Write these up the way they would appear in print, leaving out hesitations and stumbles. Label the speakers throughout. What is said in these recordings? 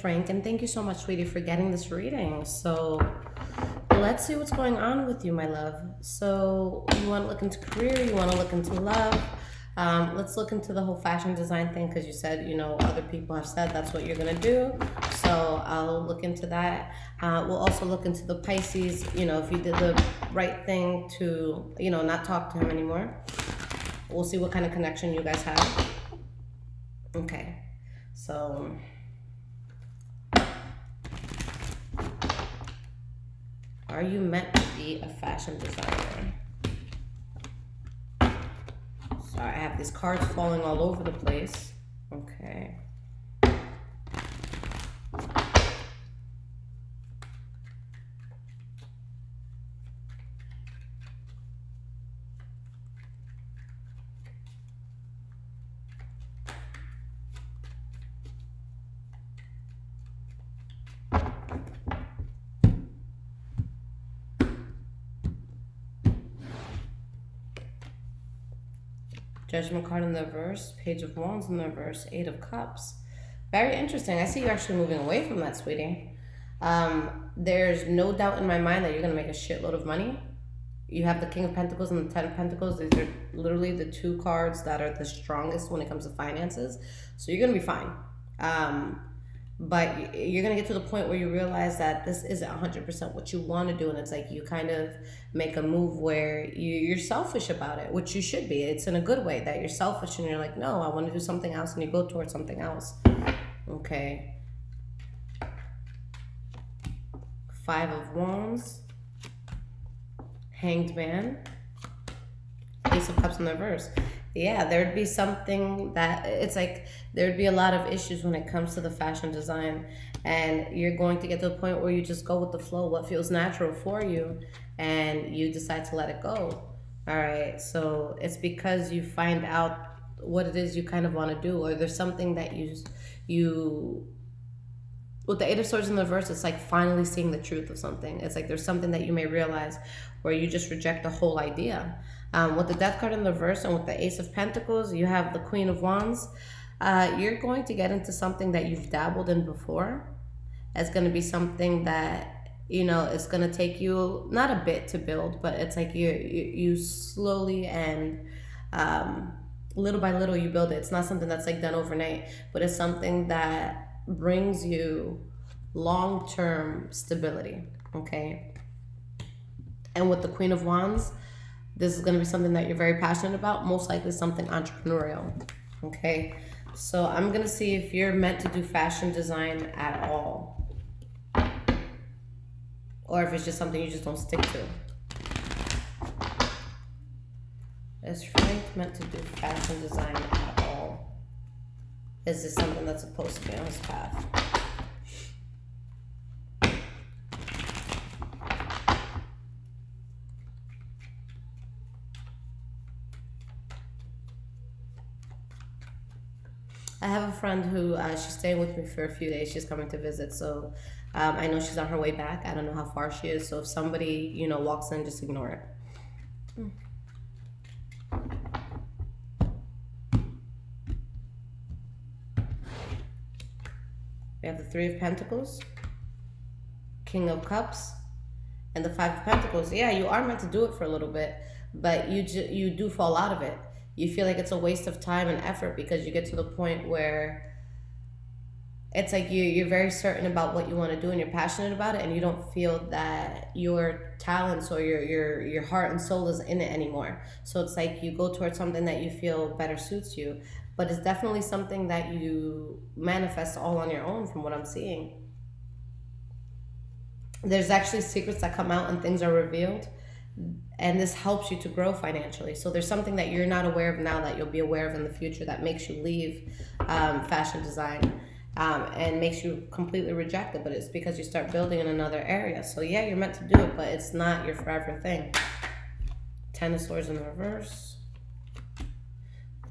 Speaker 1: Frank, and thank you so much, sweetie, for getting this reading. So let's see what's going on with you, my love. So you want to look into career, you want to look into love. Let's look into the whole fashion design thing because you said, other people have said that's what you're going to do. So I'll look into that. We'll also look into the Pisces, if you did the right thing to, not talk to him anymore. We'll see what kind of connection you guys have. Okay. So are you meant to be a fashion designer? Sorry, I have these cards falling all over the place. Okay. Judgment card in the reverse, Page of Wands in the reverse, Eight of Cups. Very interesting. I see you actually moving away from that, sweetie. There's no doubt in my mind that you're going to make a shitload of money. You have the King of Pentacles and the Ten of Pentacles. These are literally the two cards that are the strongest when it comes to finances. So you're going to be fine. But you're going to get to the point where you realize that this isn't 100% what you want to do. And it's like you kind of make a move where you're selfish about it, which you should be. It's in a good way that you're selfish and you're like, no, I want to do something else. And you go towards something else. Okay. Five of Wands. Hanged Man. Ace of Cups in the reverse. Yeah, there'd be something that it's like there'd be a lot of issues when it comes to the fashion design, and you're going to get to the point where you just go with the flow, what feels natural for you, and you decide to let it go. All right, so it's because you find out what it is you kind of want to do, or there's something that you with the Eight of Swords in the reverse, it's like finally seeing the truth of something. It's like there's something that you may realize where you just reject the whole idea. With the Death card in the reverse and with the Ace of Pentacles, you have the Queen of Wands. You're going to get into something that you've dabbled in before. It's going to be something that, it's going to take you not a bit to build, but it's like you slowly and little by little you build it. It's not something that's like done overnight, but it's something that brings you long-term stability, okay? And with the Queen of Wands, this is going to be something that you're very passionate about, most likely something entrepreneurial, okay? So I'm going to see if you're meant to do fashion design at all, or if it's just something you just don't stick to. Is Frank meant to do fashion design at all? Is this something that's supposed to be on his path? I have a friend who she's staying with me for a few days. She's coming to visit, so I know she's on her way back. I don't know how far she is, so if somebody walks in, just ignore it. We have the Three of Pentacles, King of Cups, and the Five of Pentacles. Yeah, you are meant to do it for a little bit, but you do fall out of it. You feel like it's a waste of time and effort because you get to the point where it's like you're very certain about what you want to do and you're passionate about it, and you don't feel that your talents or your heart and soul is in it anymore. So it's like you go towards something that you feel better suits you, but it's definitely something that you manifest all on your own from what I'm seeing. There's actually secrets that come out and things are revealed, and this helps you to grow financially. So there's something that you're not aware of now that you'll be aware of in the future that makes you leave fashion design and makes you completely reject it, but it's because you start building in another area. So yeah, you're meant to do it, but it's not your forever thing. Ten of Swords in the reverse.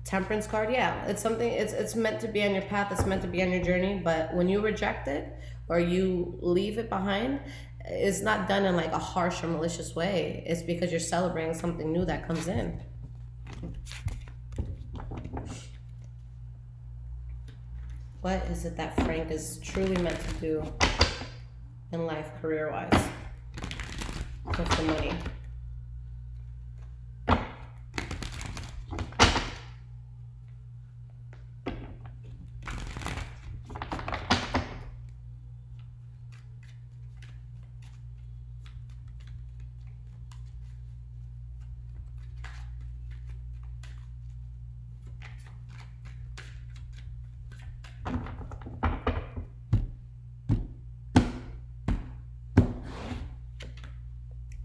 Speaker 1: Temperance card, yeah, it's something, it's meant to be on your path, it's meant to be on your journey, but when you reject it or you leave it behind, it's not done in like a harsh or malicious way. It's because you're celebrating something new that comes in. What is it that Frank is truly meant to do in life, career-wise, with the money?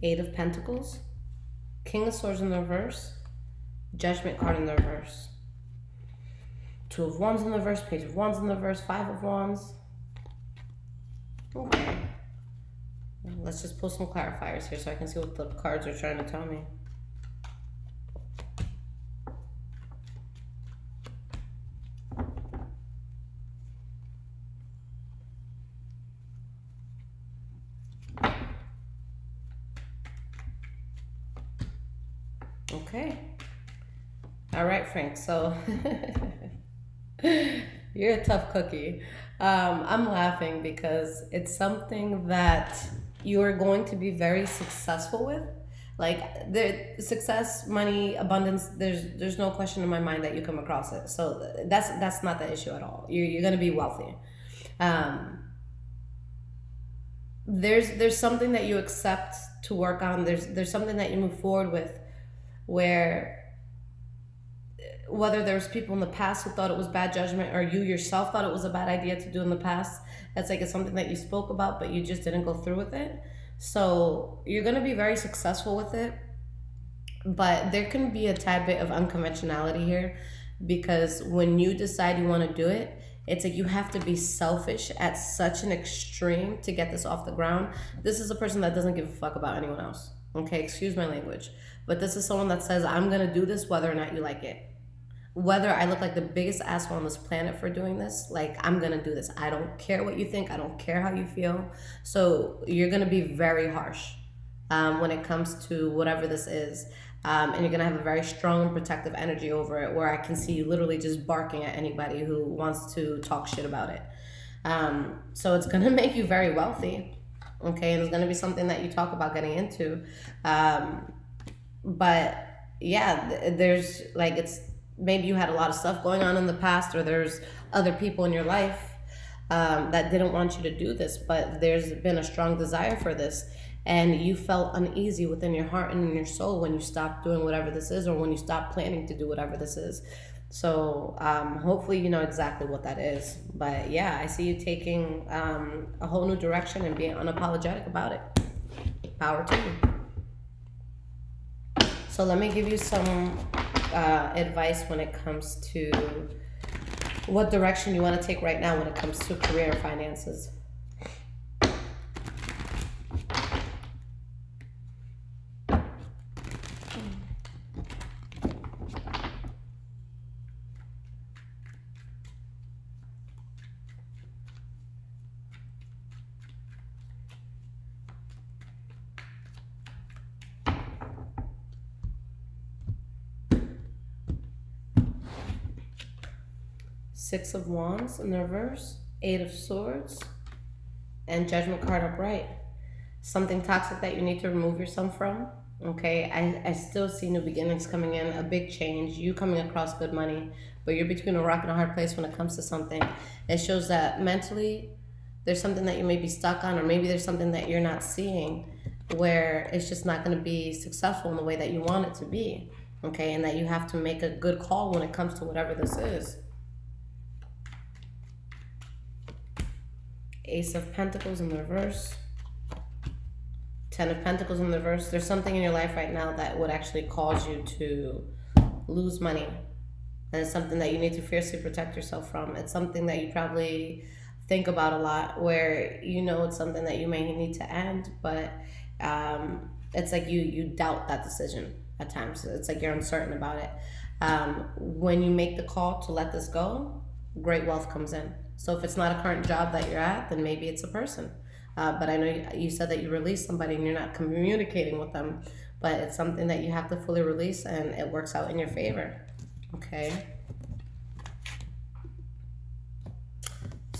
Speaker 1: Eight of Pentacles, King of Swords in the reverse, Judgment card in the reverse, Two of Wands in the reverse, Page of Wands in the reverse, Five of Wands. Okay. Let's just pull some clarifiers here so I can see what the cards are trying to tell me. Okay. All right, Frank. So you're a tough cookie. I'm laughing because it's something that you are going to be very successful with. Like the success, money, abundance. There's no question in my mind that you come across it. So that's not the issue at all. You're gonna be wealthy. Um, there's something that you accept to work on. There's something that you move forward with, where whether there's people in the past who thought it was bad judgment or you yourself thought it was a bad idea to do in the past, that's like it's something that you spoke about but you just didn't go through with it. So you're going to be very successful with it, but there can be a tad bit of unconventionality here, because when you decide you want to do it, it's like you have to be selfish at such an extreme to get this off the ground. This is a person that doesn't give a fuck about anyone else. Okay, excuse my language. But this is someone that says, I'm going to do this whether or not you like it. Whether I look like the biggest asshole on this planet for doing this, like, I'm going to do this. I don't care what you think. I don't care how you feel. So you're going to be very harsh when it comes to whatever this is. And you're going to have a very strong and protective energy over it, where I can see you literally just barking at anybody who wants to talk shit about it. So it's going to make you very wealthy. Okay, and it's going to be something that you talk about getting into. But yeah, there's like, it's maybe you had a lot of stuff going on in the past, or there's other people in your life that didn't want you to do this, but there's been a strong desire for this, and you felt uneasy within your heart and in your soul when you stopped doing whatever this is, or when you stopped planning to do whatever this is. So hopefully you know exactly what that is. But yeah, I see you taking a whole new direction and being unapologetic about it. Power to you. So let me give you some advice when it comes to what direction you want to take right now when it comes to career and finances. Six of Wands in the reverse, Eight of Swords, and Judgment card upright. Something toxic that you need to remove yourself from. Okay, I still see new beginnings coming in, a big change, you coming across good money, but you're between a rock and a hard place when it comes to something. It shows that mentally there's something that you may be stuck on, or maybe there's something that you're not seeing, where it's just not going to be successful in the way that you want it to be. Okay, and that you have to make a good call when it comes to whatever this is. Ace of Pentacles in the reverse, Ten of Pentacles in the reverse. There's something in your life right now that would actually cause you to lose money. And it's something that you need to fiercely protect yourself from. It's something that you probably think about a lot, where you know it's something that you may need to end, but it's like you doubt that decision at times. It's like you're uncertain about it. When you make the call to let this go, great wealth comes in. So if it's not a current job that you're at, then maybe it's a person. But I know you said that you released somebody and you're not communicating with them, but it's something that you have to fully release, and it works out in your favor. Okay.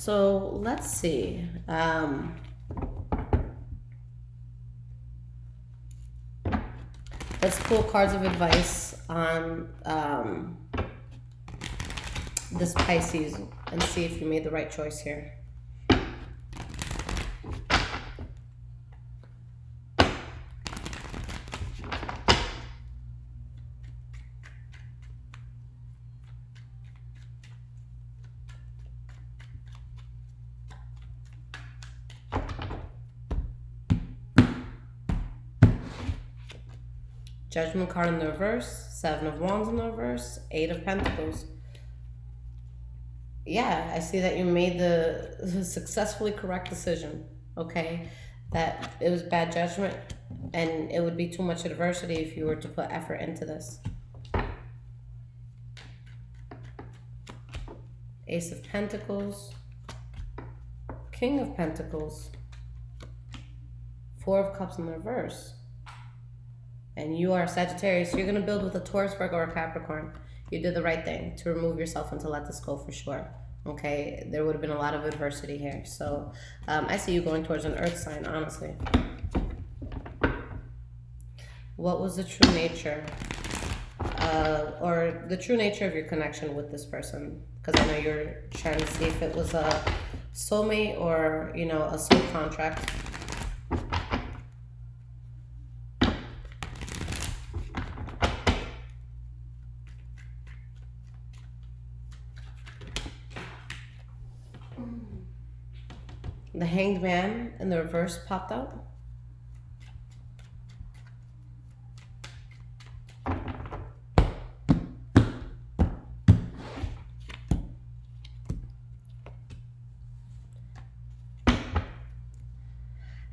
Speaker 1: So let's see. Let's pull cards of advice on this Pisces and see if you made the right choice here. Judgment card in the reverse, Seven of Wands in the reverse, Eight of Pentacles. Yeah, I see that you made the successfully correct decision, okay? That it was bad judgment and it would be too much adversity if you were to put effort into this. Ace of Pentacles, King of Pentacles, Four of Cups in the reverse. And you are Sagittarius, so you're going to build with a Taurus, Virgo, or Capricorn. You did the right thing to remove yourself and to let this go for sure. Okay, there would have been a lot of adversity here. So I see you going towards an earth sign, honestly. What was the true nature or the true nature of your connection with this person? Because I know you're trying to see if it was a soulmate or, you know, a soul contract. The Hanged Man in the reverse popped out.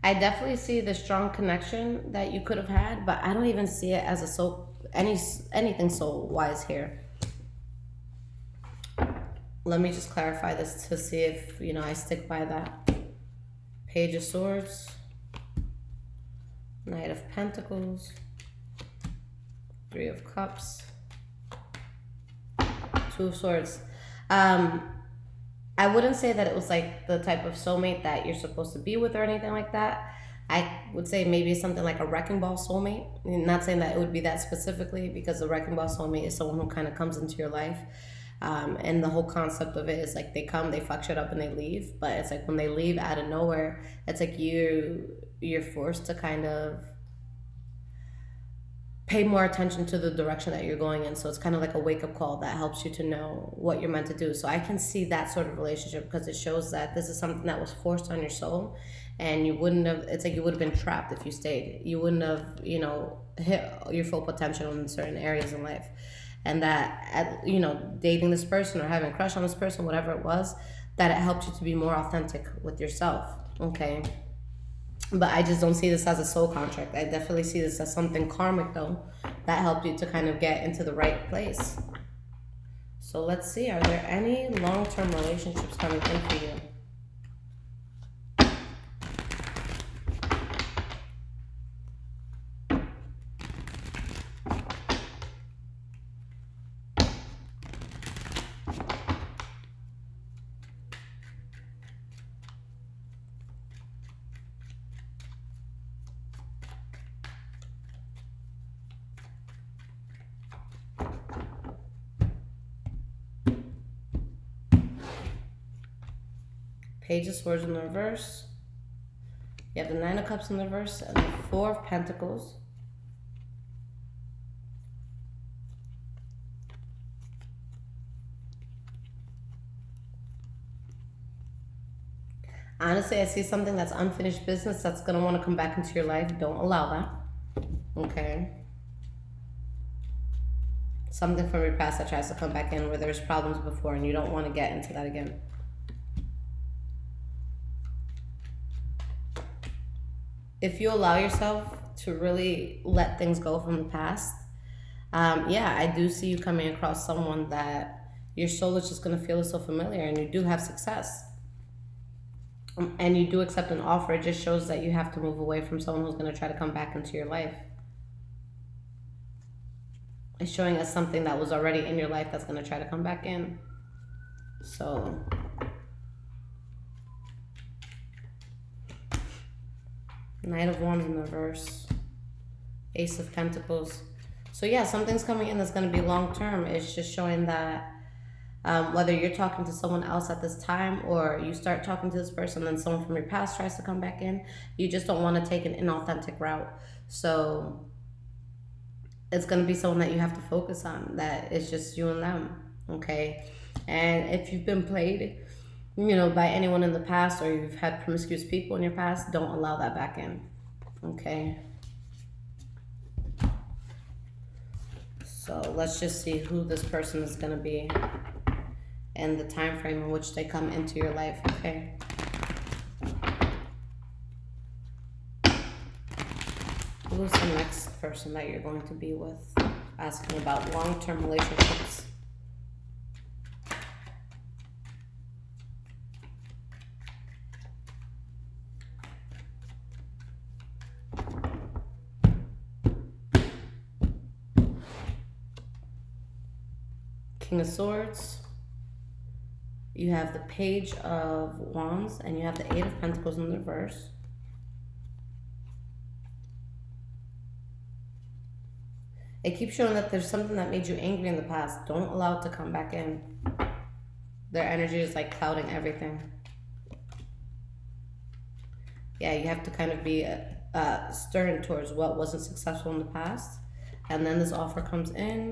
Speaker 1: I definitely see the strong connection that you could have had, but I don't even see it as a soul, anything soul-wise here. Let me just clarify this to see if, you know, I stick by that. Page of Swords, Knight of Pentacles, Three of Cups, Two of Swords. I wouldn't say that it was like the type of soulmate that you're supposed to be with or anything like that. I would say maybe something like a wrecking ball soulmate. I'm not saying that it would be that specifically, because the wrecking ball soulmate is someone who kind of comes into your life. And the whole concept of it is like they come, they fuck shit up, and they leave. But it's like when they leave out of nowhere, it's like you're forced to kind of pay more attention to the direction that you're going in. So it's kind of like a wake-up call that helps you to know what you're meant to do. So I can see that sort of relationship, because it shows that this is something that was forced on your soul, and you wouldn't have, it's like you would have been trapped if you stayed. You wouldn't have, you know, hit your full potential in certain areas in life. And that, you know, dating this person or having a crush on this person, whatever it was, that it helped you to be more authentic with yourself, okay? But I just don't see this as a soul contract. I definitely see this as something karmic, though, that helped you to kind of get into the right place. So let's see, are there any long-term relationships coming in for you? Page of Swords in the reverse. You have the Nine of Cups in the reverse and the Four of Pentacles. Honestly, I see something that's unfinished business that's going to want to come back into your life. Don't allow that. Okay. Something from your past that tries to come back in where there's problems before, and you don't want to get into that again. If you allow yourself to really let things go from the past, yeah, I do see you coming across someone that your soul is just going to feel so familiar, and you do have success. And you do accept an offer. It just shows that you have to move away from someone who's going to try to come back into your life. It's showing us something that was already in your life that's going to try to come back in. So Knight of Wands in reverse. Ace of Pentacles. So yeah, something's coming in that's going to be long term. It's just showing that whether you're talking to someone else at this time or you start talking to this person, then someone from your past tries to come back in, you just don't want to take an inauthentic route. So it's going to be someone that you have to focus on, that it's just you and them, okay? And if you've been played, by anyone in the past, or you've had promiscuous people in your past, don't allow that back in, okay? So let's just see who this person is going to be and the time frame in which they come into your life, okay? Who's the next person that you're going to be with? Asking about long-term relationships. King of Swords. You have the Page of Wands, and you have the Eight of Pentacles in the reverse. It keeps showing that there's something that made you angry in the past. Don't allow it to come back in. Their energy is like clouding everything. Yeah, you have to kind of be stern towards what wasn't successful in the past. And then this offer comes in.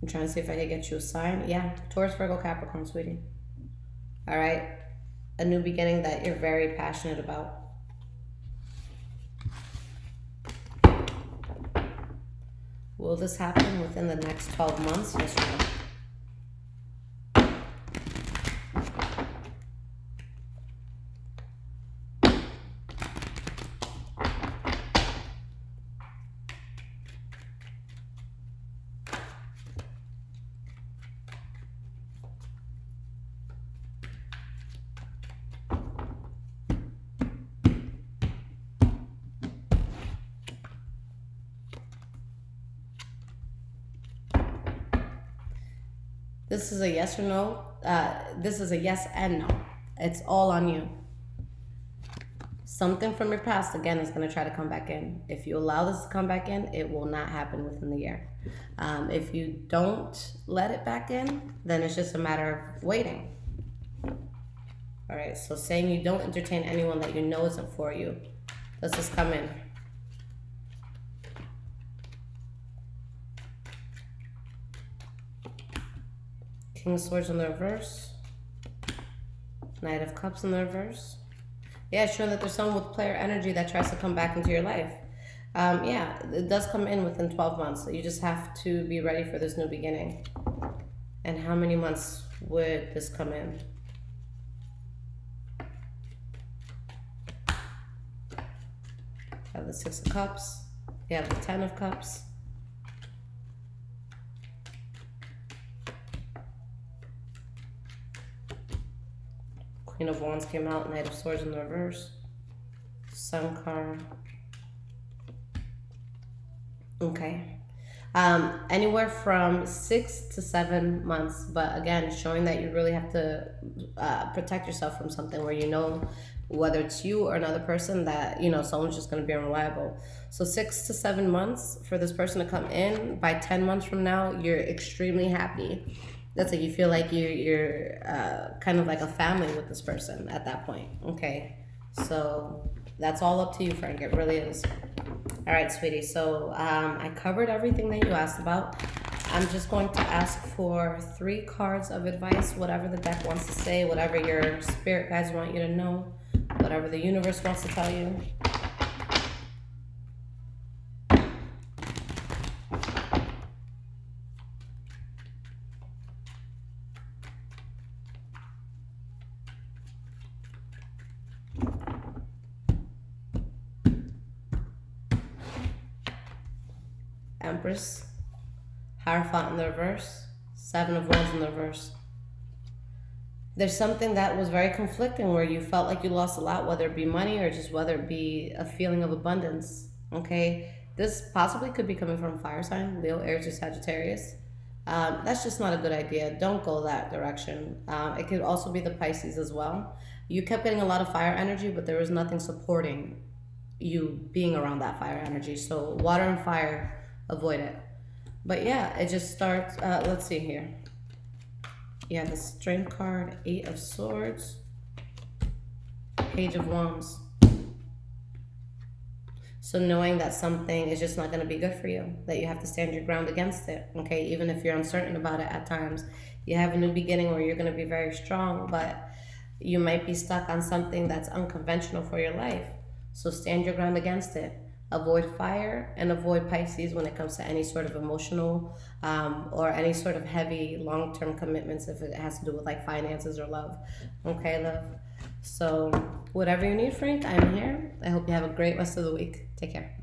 Speaker 1: I'm trying to see if I can get you a sign. Yeah, Taurus, Virgo, Capricorn, sweetie. All right. A new beginning that you're very passionate about. Will this happen within the next 12 months? Yes or no? This is a yes or no. This is a yes and no. It's all on you. Something from your past, again, is going to try to come back in. If you allow this to come back in, it will not happen within the year. If you don't let it back in, then it's just a matter of waiting. All right, so saying you don't entertain anyone that you know isn't for you. Let's just come in. King of Swords in the reverse. Knight of Cups in the reverse. Yeah, it's showing that there's someone with player energy that tries to come back into your life. Yeah, it does come in within 12 months. So you just have to be ready for this new beginning. And how many months would this come in? You have the Six of Cups. You have the Ten of Cups. Queen of Wands came out, Knight of Swords in the reverse. Sun card. Okay. Anywhere from 6 to 7 months, but again, showing that you really have to protect yourself from something where whether it's you or another person, that someone's just going to be unreliable. So 6 to 7 months for this person to come in. By 10 months from now, you're extremely happy. That's like you feel like you're kind of like a family with this person at that point. Okay, so that's all up to you, Frank. It really is. All right, sweetie. So I covered everything that you asked about. I'm just going to ask for 3 cards of advice, whatever the deck wants to say, whatever your spirit guides want you to know, whatever the universe wants to tell you. Empress, Hierophant in the reverse, Seven of Wands in the reverse. There's something that was very conflicting where you felt like you lost a lot, whether it be money or just whether it be a feeling of abundance, okay? This possibly could be coming from fire sign, Leo, Aries, or Sagittarius. That's just not a good idea. Don't go that direction. It could also be the Pisces as well. You kept getting a lot of fire energy, but there was nothing supporting you being around that fire energy. So water and fire, avoid it. But yeah, it just starts. Let's see here. You have the Strength card, Eight of Swords, Page of Wands. So knowing that something is just not going to be good for you, that you have to stand your ground against it, okay? Even if you're uncertain about it at times, you have a new beginning where you're going to be very strong, but you might be stuck on something that's unconventional for your life. So stand your ground against it. Avoid fire and avoid Pisces when it comes to any sort of emotional or any sort of heavy long-term commitments if it has to do with like finances or love. Okay, love? So whatever you need, Frank, I'm here. I hope you have a great rest of the week. Take care.